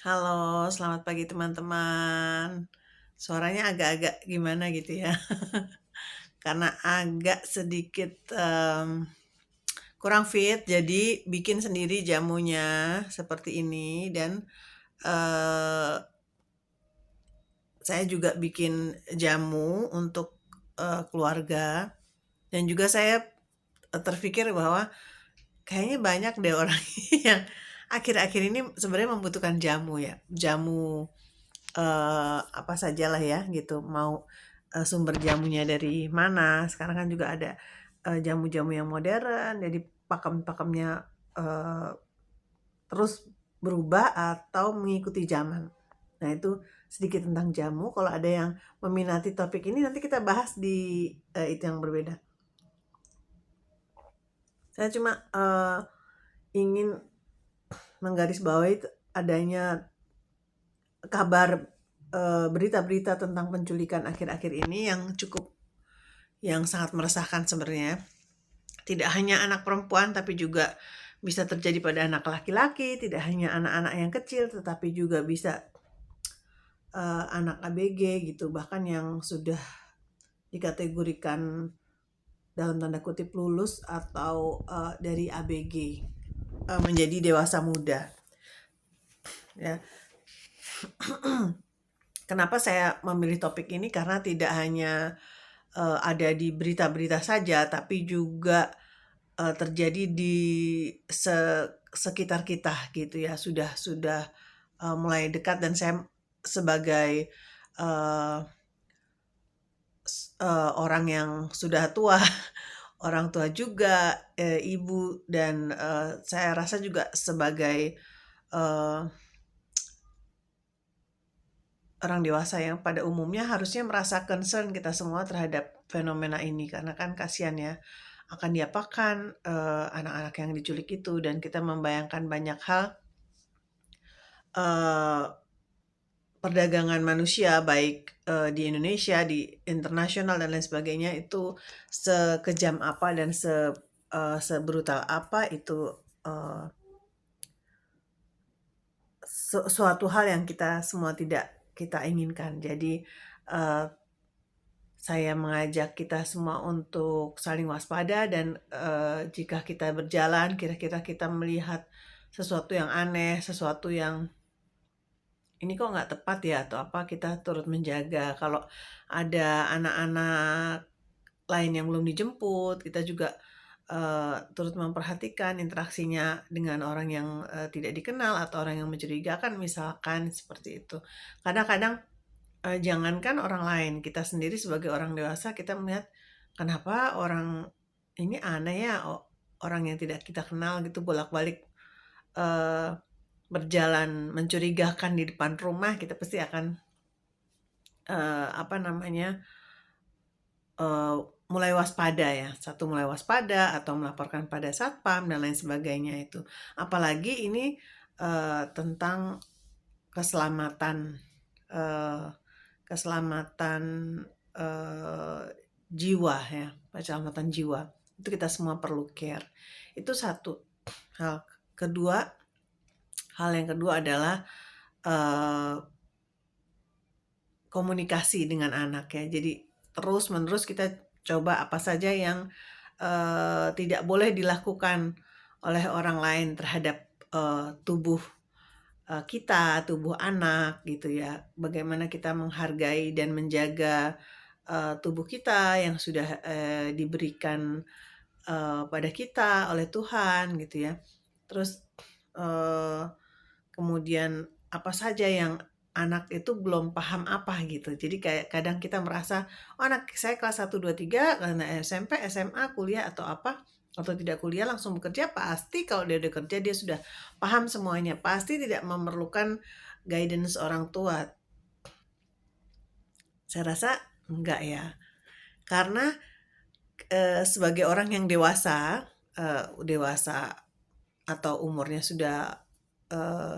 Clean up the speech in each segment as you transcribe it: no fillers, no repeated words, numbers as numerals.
Halo, selamat pagi teman-teman. Suaranya agak-agak gimana gitu ya, karena agak sedikit, kurang fit, jadi bikin sendiri jamunya seperti ini dan, eee, saya juga bikin jamu untuk, keluarga dan juga saya, terpikir bahwa kayaknya banyak deh orang yang akhir-akhir ini sebenarnya membutuhkan jamu ya, jamu apa sajalah ya gitu, mau, sumber jamunya dari mana. Sekarang kan juga ada, jamu-jamu yang modern, jadi pakem-pakemnya, eee, terus berubah atau mengikuti zaman. Nah itu sedikit tentang jamu, kalau ada yang meminati topik ini nanti kita bahas di, itu yang berbeda. Saya cuma, ingin menggarisbawahi adanya kabar, berita-berita tentang penculikan akhir-akhir ini yang sangat meresahkan sebenarnya. Tidak hanya anak perempuan, tapi juga bisa terjadi pada anak laki-laki, tidak hanya anak-anak yang kecil, tetapi juga bisa anak ABG gitu, bahkan yang sudah dikategorikan dalam tanda kutip lulus atau dari ABG menjadi dewasa muda. Ya, kenapa saya memilih topik ini? Karena tidak hanya ada di berita-berita saja, tapi juga terjadi di sekitar kita gitu ya, sudah, mulai dekat dan saya sebagai, eee orang yang sudah tua, orang tua juga, ibu dan, saya rasa juga sebagai, eee, orang dewasa yang pada umumnya harusnya merasa concern kita semua terhadap fenomena ini, karena kan kasihan ya, akan diapakan, anak-anak yang diculik itu dan kita membayangkan banyak hal, eee, perdagangan manusia baik, di Indonesia, di internasional dan lain sebagainya itu sekejam apa dan sebrutal apa itu, eee, suatu hal yang kita semua tidak kita inginkan. Jadi, eee, saya mengajak kita semua untuk saling waspada dan, jika kita berjalan kira-kira kita melihat sesuatu yang aneh, sesuatu yang ini kok nggak tepat ya atau apa, kita turut menjaga. Kalau ada anak-anak lain yang belum dijemput, kita juga, turut memperhatikan interaksinya dengan orang yang, tidak dikenal atau orang yang mencurigakan misalkan, seperti itu. Kadang-kadang, jangankan orang lain, kita sendiri sebagai orang dewasa kita melihat, kenapa orang ini aneh ya, orang yang tidak kita kenal gitu bolak-balik, eee, berjalan mencurigakan di depan rumah, kita pasti akan, apa namanya, eee, mulai waspada ya, satu mulai waspada atau melaporkan pada satpam dan lain sebagainya itu. Apalagi ini, tentang keselamatan, eee, keselamatan, eee, jiwa ya, keselamatan jiwa. Itu kita semua perlu care. Itu satu hal. Kedua, hal yang kedua adalah, eee, komunikasi dengan anak ya. Jadi terus-menerus kita coba apa saja yang, tidak boleh dilakukan oleh orang lain terhadap, tubuh, kita, tubuh anak gitu ya. Bagaimana kita menghargai dan menjaga, tubuh kita yang sudah, diberikan, pada kita oleh Tuhan gitu ya. Terus, eee, kemudian apa saja yang anak itu belum paham apa gitu. Jadi kayak kadang kita merasa, "Oh anak saya kelas 1, 2, 3 karena SMP, SMA, kuliah atau apa, atau tidak kuliah langsung bekerja, pasti kalau dia udah kerja dia sudah paham semuanya, pasti tidak memerlukan guidance orang tua." Saya rasa enggak ya. Karena, sebagai orang yang dewasa, dewasa atau umurnya sudah, eee,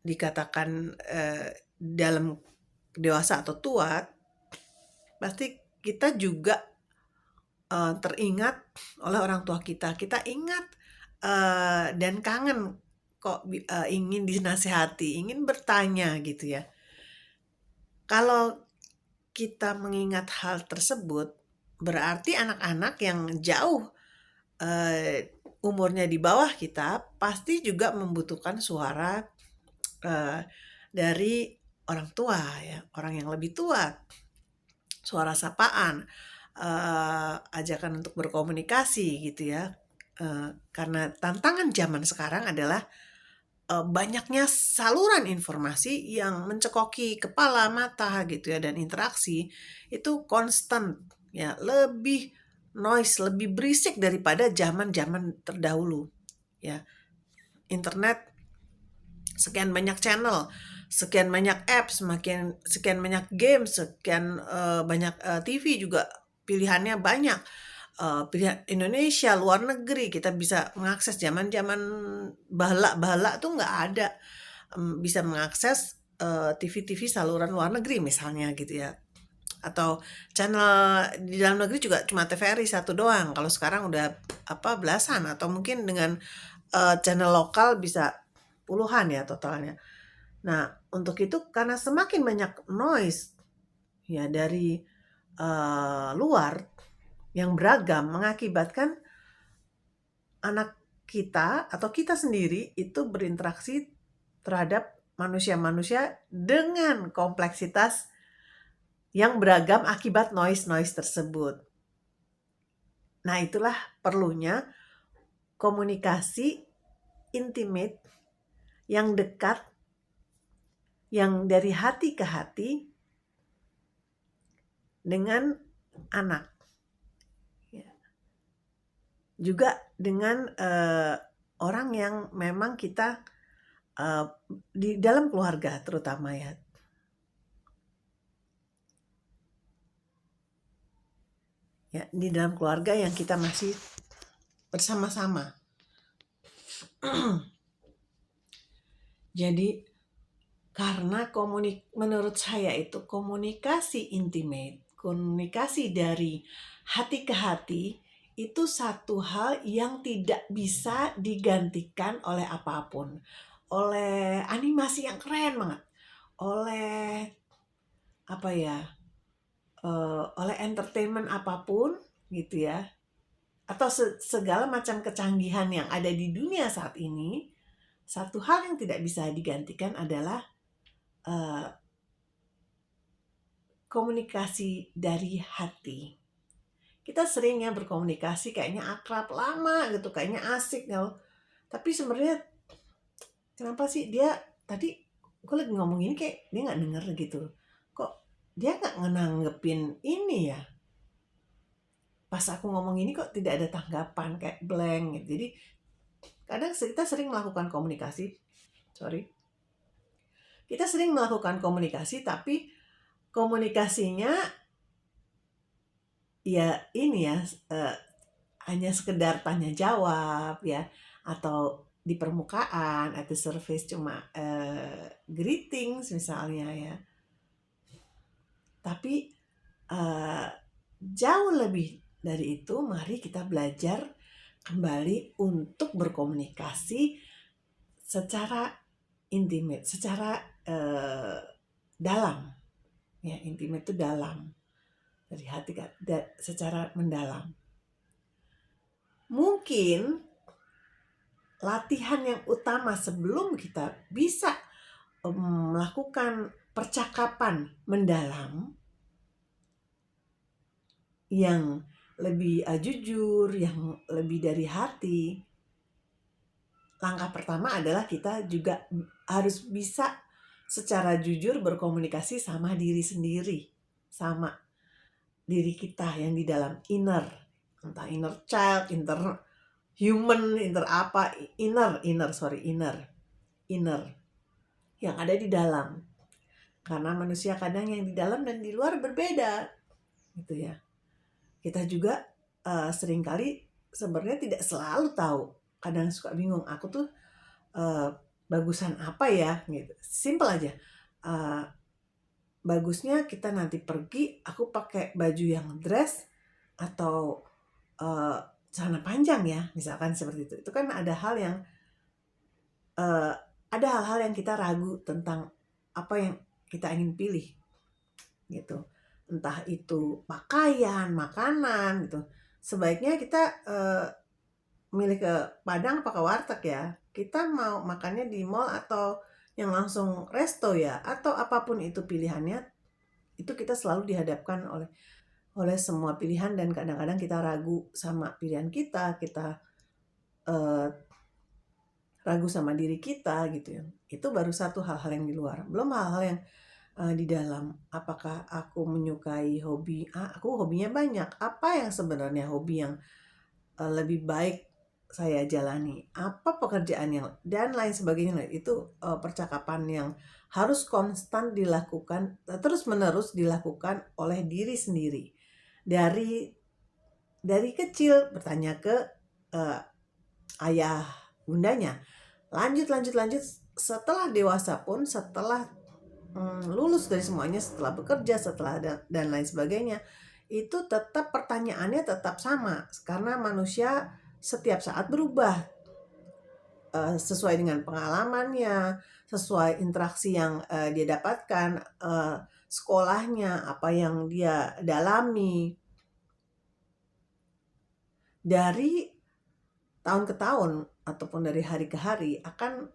dikatakan, dalam dewasa atau tua, pasti kita juga, teringat oleh orang tua kita. Kita ingat, dan kangen kok ingin dinasehati, ingin bertanya gitu ya. Kalau kita mengingat hal tersebut, berarti anak-anak yang jauh umurnya di bawah kita pasti juga membutuhkan suara dari orang tua ya, orang yang lebih tua, suara sapaan, ajakan untuk berkomunikasi gitu ya. Karena tantangan zaman sekarang adalah banyaknya saluran informasi yang mencekoki kepala, mata gitu ya, dan interaksi itu konstan ya, lebih noise, lebih berisik daripada zaman-zaman terdahulu ya. Internet sekian banyak channel, sekian banyak apps, sekian banyak game, sekian banyak TV juga pilihannya banyak. Pilihan Indonesia, luar negeri, kita bisa mengakses. Zaman-zaman bahala-bahala tuh nggak ada bisa mengakses TV-TV saluran luar negeri misalnya gitu ya. Atau channel di dalam negeri juga cuma TVRI satu doang. Kalau sekarang udah belasan, atau mungkin dengan channel lokal bisa puluhan ya totalnya. Nah, untuk itu karena semakin banyak noise ya dari luar yang beragam, mengakibatkan anak kita atau kita sendiri itu berinteraksi terhadap manusia-manusia dengan kompleksitas yang beragam akibat noise-noise tersebut. Nah, itulah perlunya komunikasi intimate yang dekat, yang dari hati ke hati dengan anak. Juga dengan orang yang memang kita di dalam keluarga terutama ya. Ya, di dalam keluarga yang kita masih bersama-sama. Jadi karena menurut saya itu komunikasi intimate, komunikasi dari hati ke hati itu satu hal yang tidak bisa digantikan oleh apapun. Oleh animasi yang keren banget. Oleh oleh entertainment apapun gitu ya. Atau segala macam kecanggihan yang ada di dunia saat ini, satu hal yang tidak bisa digantikan adalah komunikasi dari hati. Kita sering ya berkomunikasi kayaknya akrab lama gitu, kayaknya asik ya. Tapi sebenarnya kenapa sih dia tadi gue lagi ngomong ini kayak dia nggak denger gitu. Kok dia nggak ngenanggepin ini ya? Pas aku ngomong ini kok tidak ada tanggapan, kayak blank gitu. Jadi kadang kita sering melakukan komunikasi, kita sering melakukan komunikasi tapi komunikasinya ya ini ya hanya sekedar tanya jawab ya, atau di permukaan atau surface cuma greetings misalnya ya. Tapi jauh lebih dari itu, mari kita belajar kembali untuk berkomunikasi secara intimate, secara dalam. Ya, intimate itu dalam. Dari hati secara mendalam. Mungkin latihan yang utama sebelum kita bisa melakukan percakapan mendalam yang lebih jujur, yang lebih dari hati, langkah pertama adalah kita juga harus bisa secara jujur berkomunikasi sama diri sendiri, sama diri kita yang di dalam inner, entah inner child, inner human, inner yang ada di dalam. Karena manusia kadang yang di dalam dan di luar berbeda, gitu ya. Kita juga seringkali sebenarnya tidak selalu tahu. Kadang suka bingung, aku tuh bagusan apa ya, gitu. Simple aja. Bagusnya kita nanti pergi, aku pakai baju yang dress atau celana panjang ya, misalkan seperti itu. Itu kan ada hal yang uh, ada hal-hal yang kita ragu tentang apa yang kita ingin pilih gitu. Entah itu pakaian, makanan gitu. Sebaiknya kita milih ke Padang apa ke warteg ya. Kita mau makannya di mall atau yang langsung resto ya, atau apapun itu pilihannya, itu kita selalu dihadapkan oleh semua pilihan dan kadang-kadang kita ragu sama pilihan kita, kita eh, ragu sama diri kita gitu ya. Itu baru satu hal-hal yang di luar. Belum hal-hal yang di dalam. Apakah aku menyukai hobi? Aku hobinya banyak. Apa yang sebenarnya hobi yang lebih baik saya jalani? Apa pekerjaan yang dan lain sebagainya. Nah, itu percakapan yang harus konstan dilakukan, terus-menerus dilakukan oleh diri sendiri. Dari kecil bertanya ke uh, ayah bundanya, lanjut setelah dewasa pun, setelah lulus dari semuanya, setelah bekerja, setelah dan lain sebagainya, itu tetap pertanyaannya tetap sama karena manusia setiap saat berubah sesuai dengan pengalamannya, sesuai interaksi yang dia dapatkan, sekolahnya, apa yang dia dalami. Dari tahun ke tahun ataupun dari hari ke hari akan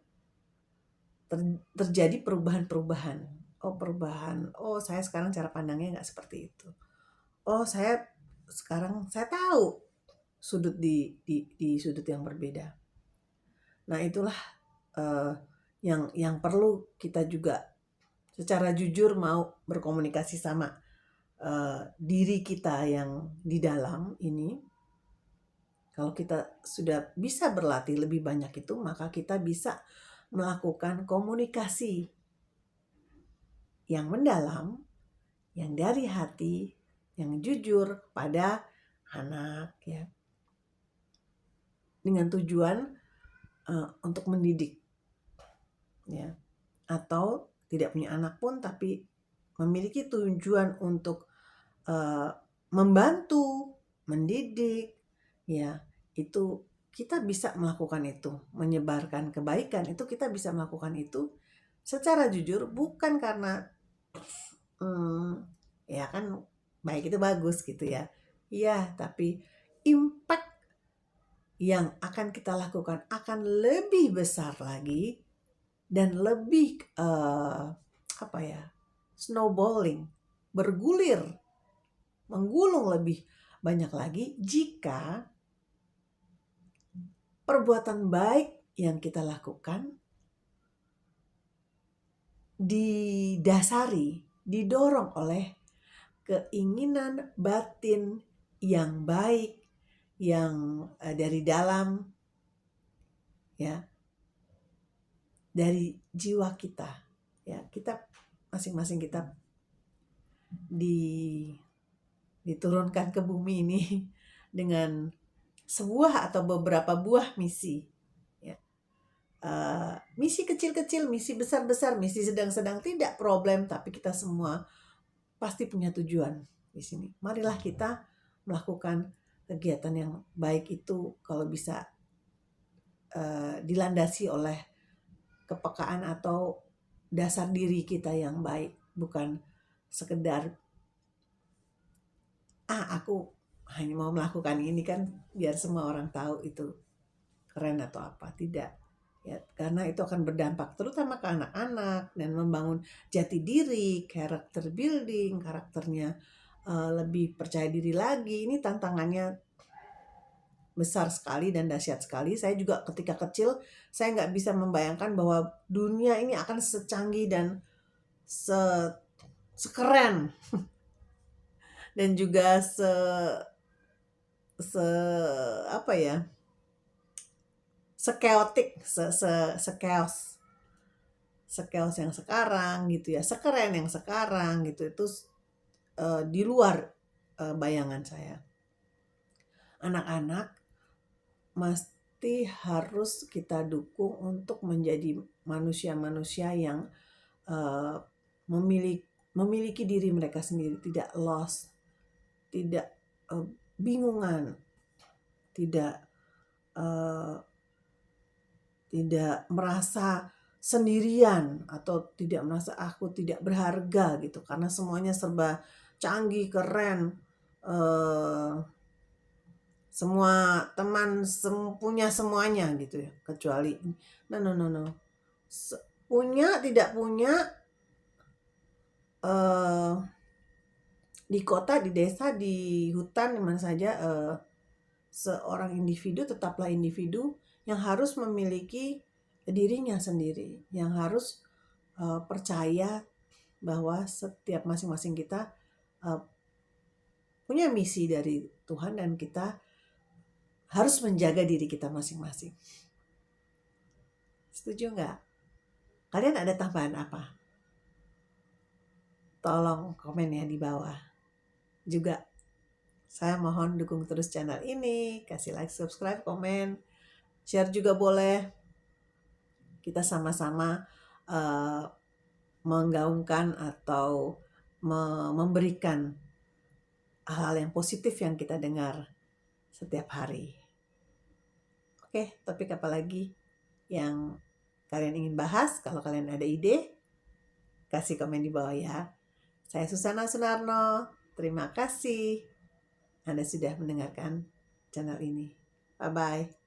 terjadi perubahan-perubahan. Oh, saya sekarang cara pandangnya nggak seperti itu. Oh, saya tahu sudut di sudut yang berbeda. Nah, itulah uh, yang perlu kita juga secara jujur mau berkomunikasi sama diri kita yang di dalam ini. Kalau kita sudah bisa berlatih lebih banyak itu, maka kita bisa melakukan komunikasi yang mendalam, yang dari hati, yang jujur pada anak ya. Dengan tujuan untuk mendidik ya. Atau tidak punya anak pun tapi memiliki tujuan untuk membantu, mendidik ya. Itu kita bisa melakukan itu, menyebarkan kebaikan itu kita bisa melakukan itu secara jujur, bukan karena ya kan baik itu bagus gitu ya. Iya, tapi impact yang akan kita lakukan akan lebih besar lagi dan lebih snowballing, bergulir, menggulung lebih banyak lagi jika perbuatan baik yang kita lakukan didorong oleh keinginan batin yang baik, yang dari dalam ya, dari jiwa kita ya. Kita masing-masing kita diturunkan ke bumi ini dengan sebuah atau beberapa buah misi ya. Misi kecil-kecil, misi besar-besar, misi sedang-sedang, tidak problem, tapi kita semua pasti punya tujuan di sini. Marilah kita melakukan kegiatan yang baik itu kalau bisa dilandasi oleh kepekaan atau dasar diri kita yang baik, bukan sekedar aku hanya mau melakukan ini kan biar semua orang tahu itu keren atau apa. Tidak ya, karena itu akan berdampak terutama ke anak-anak dan membangun jati diri, character building, karakternya lebih percaya diri lagi. Ini tantangannya besar sekali dan dahsyat sekali. Saya juga ketika kecil saya nggak bisa membayangkan bahwa dunia ini akan secanggih dan sekeren dan juga apa ya, sekeotik, sekeos yang sekarang gitu ya, sekeren yang sekarang gitu. Itu di luar bayangan saya. Anak-anak mesti harus kita dukung untuk menjadi manusia-manusia yang memiliki diri mereka sendiri, tidak lost, tidak bingungan, tidak tidak merasa sendirian atau tidak merasa aku tidak berharga gitu karena semuanya serba canggih, keren, eh, semua teman punya semuanya gitu ya, kecuali no no no no. Punya tidak punya, eh, di kota, di desa, di hutan, di mana saja, seorang individu tetaplah individu yang harus memiliki dirinya sendiri, yang harus percaya bahwa setiap masing-masing kita uh, punya misi dari Tuhan dan kita harus menjaga diri kita masing-masing. Setuju nggak? Kalian ada tambahan apa? Tolong komen ya di bawah. Juga saya mohon dukung terus channel ini, kasih like, subscribe, komen, share juga boleh. Kita sama-sama uh, menggaungkan atau memberikan hal-hal yang positif yang kita dengar setiap hari. Oke, topik apa lagi yang kalian ingin bahas? Kalau kalian ada ide, kasih komen di bawah ya. Saya Susana Sunarno, terima kasih Anda sudah mendengarkan channel ini. Bye-bye.